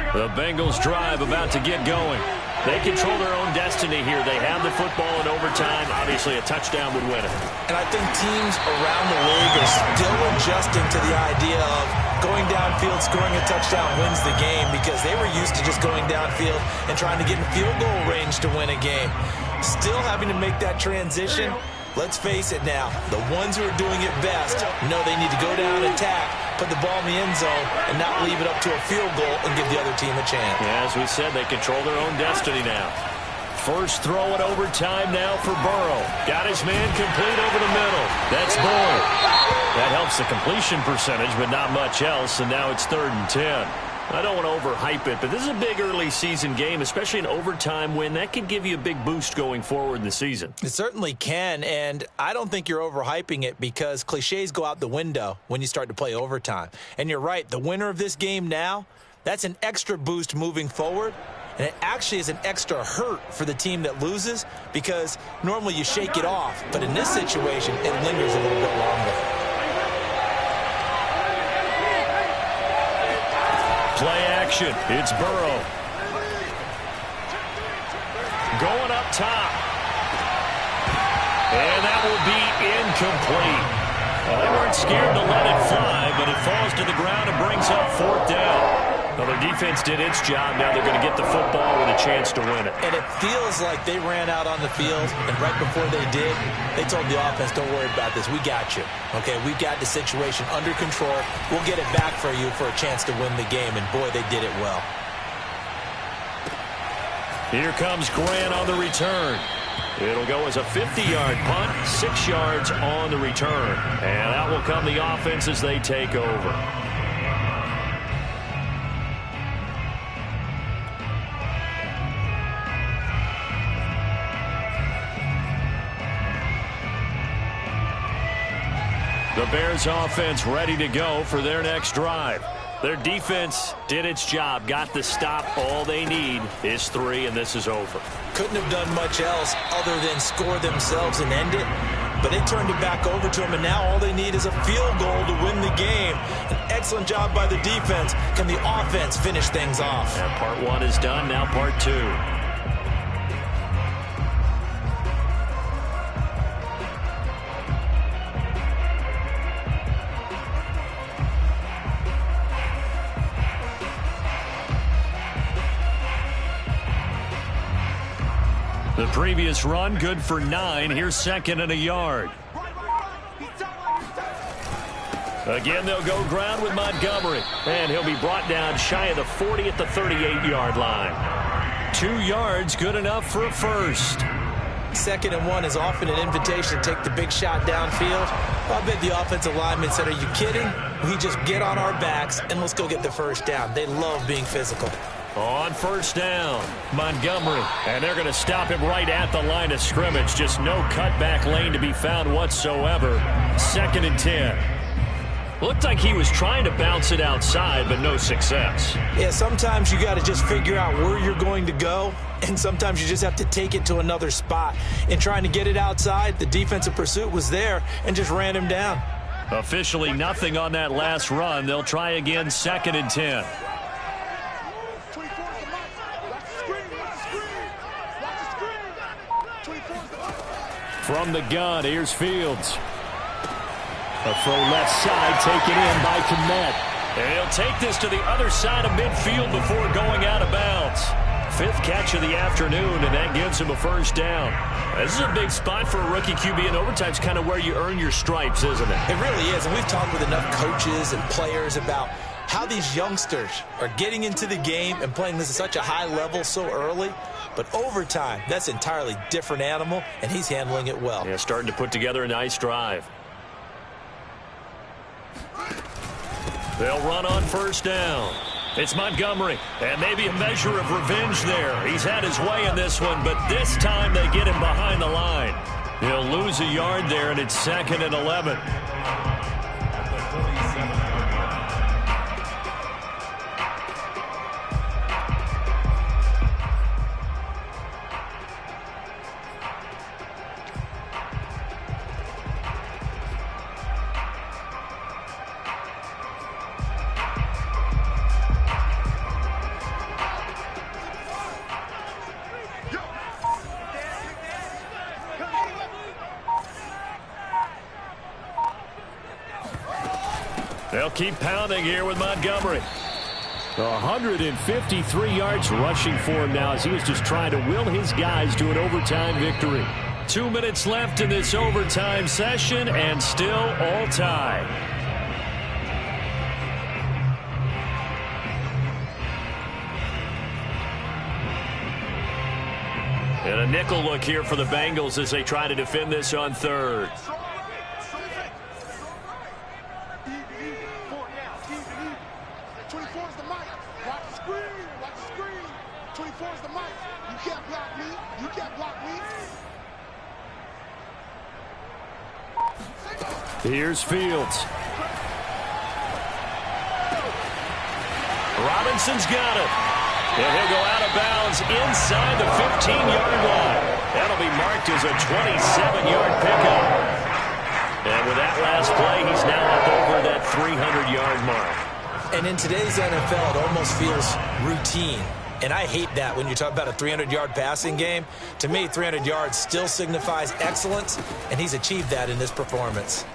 The Bengals drive about to get going. They control their own destiny here. They have the football in overtime. Obviously, a touchdown would win it. And I think teams around the league are still adjusting to the idea of going downfield, scoring a touchdown wins the game, because they were used to just going downfield and trying to get in field goal range to win a game. Still having to make that transition. Let's face it now, the ones who are doing it best know they need to go down and attack, put the ball in the end zone, and not leave it up to a field goal and give the other team a chance. Yeah, as we said, they control their own destiny now. First throw in overtime now for Burrow. Got his man complete over the middle. That's Boyd. That helps the completion percentage, but not much else, and now it's 3rd and 10. I don't want to overhype it, but this is a big early season game, especially an overtime win. That could give you a big boost going forward in the season. It certainly can, and I don't think you're overhyping it because cliches go out the window when you start to play overtime. And you're right, the winner of this game now, that's an extra boost moving forward. And it actually is an extra hurt for the team that loses because normally you shake it off. But in this situation, it lingers a little bit longer. Play action. It's Burrow. Going up top. And that will be incomplete. They weren't scared to let it fly, but it falls to the ground and brings up 4th down. Well, their defense did its job. Now they're going to get the football with a chance to win it. And it feels like they ran out on the field, and right before they did, they told the offense, don't worry about this. We got you. Okay, we've got the situation under control. We'll get it back for you for a chance to win the game. And, boy, they did it well. Here comes Grant on the return. It'll go as a 50-yard punt, 6 yards on the return. And that will come the offense as they take over. The Bears offense ready to go for their next drive. Their defense did its job, got the stop. All they need is 3, and this is over. Couldn't have done much else other than score themselves and end it. But they turned it back over to them, and now all they need is a field goal to win the game. An excellent job by the defense. Can the offense finish things off? And part 1 is done, now part 2. The previous run, good for 9. Here's 2nd and a yard. Again, they'll go ground with Montgomery. And he'll be brought down shy of the 40 at the 38-yard line. 2 yards, good enough for a first. 2nd and 1 is often an invitation to take the big shot downfield. I bet the offensive lineman said, are you kidding? We just get on our backs and let's go get the first down. They love being physical. On first down, Montgomery. And they're going to stop him right at the line of scrimmage. Just no cutback lane to be found whatsoever. 2nd and 10. Looked like he was trying to bounce it outside, but no success. Yeah, sometimes you got to just figure out where you're going to go, and sometimes you just have to take it to another spot. In trying to get it outside, the defensive pursuit was there and just ran him down. Officially nothing on that last run. They'll try again, 2nd and 10. From the gun, here's Fields. A throw left side taken in by Kmet. And he'll take this to the other side of midfield before going out of bounds. 5th catch of the afternoon, and that gives him a first down. This is a big spot for a rookie QB, and overtime's kind of where you earn your stripes, isn't it? It really is, and we've talked with enough coaches and players about how these youngsters are getting into the game and playing this at such a high level so early. But overtime, that's an entirely different animal, and he's handling it well. Yeah, starting to put together a nice drive. They'll run on first down. It's Montgomery, and maybe a measure of revenge there. He's had his way in this one, but this time they get him behind the line. He'll lose a yard there, and it's 2nd and 11. They'll keep pounding here with Montgomery. 153 yards rushing for him now as he was just trying to will his guys to an overtime victory. 2 minutes left in this overtime session, and still all tied. And a nickel look here for the Bengals as they try to defend this on third. Here's Fields. Robinson's got it. And he'll go out of bounds inside the 15-yard line. That'll be marked as a 27-yard pickup. And with that last play, he's now up over that 300-yard mark. And in today's NFL, it almost feels routine. And I hate that when you talk about a 300-yard passing game. To me, 300 yards still signifies excellence, and he's achieved that in this performance.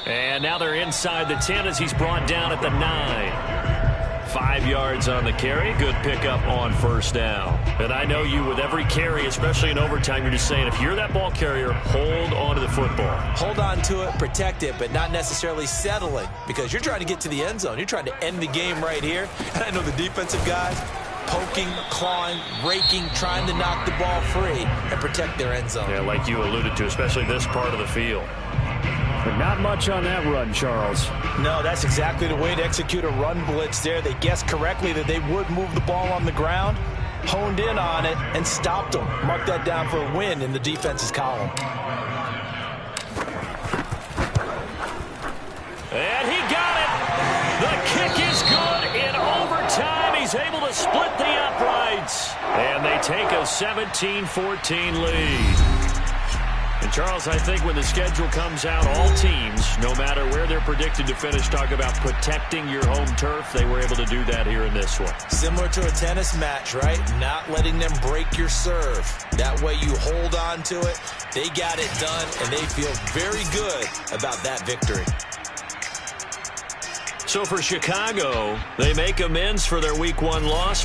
And now they're inside the 10 as he's brought down at the 9. 5 yards on the carry. Good pickup on first down. And I know you, with every carry, especially in overtime, you're just saying, if you're that ball carrier, hold on to the football. Hold on to it, protect it, but not necessarily settling, because you're trying to get to the end zone. You're trying to end the game right here. And I know the defensive guys poking, clawing, raking, trying to knock the ball free and protect their end zone. Yeah, like you alluded to, especially this part of the field. But not much on that run, Charles. No, that's exactly the way to execute a run blitz there. They guessed correctly that they would move the ball on the ground, honed in on it, and stopped them. Mark that down for a win in the defense's column. And he got it. The kick is good in overtime. He's able to split the uprights. And they take a 17-14 lead. And, Charles, I think when the schedule comes out, all teams, no matter where they're predicted to finish, talk about protecting your home turf. They were able to do that here in this one. Similar to a tennis match, right? Not letting them break your serve. That way you hold on to it. They got it done, and they feel very good about that victory. So for Chicago, they make amends for their Week 1 loss.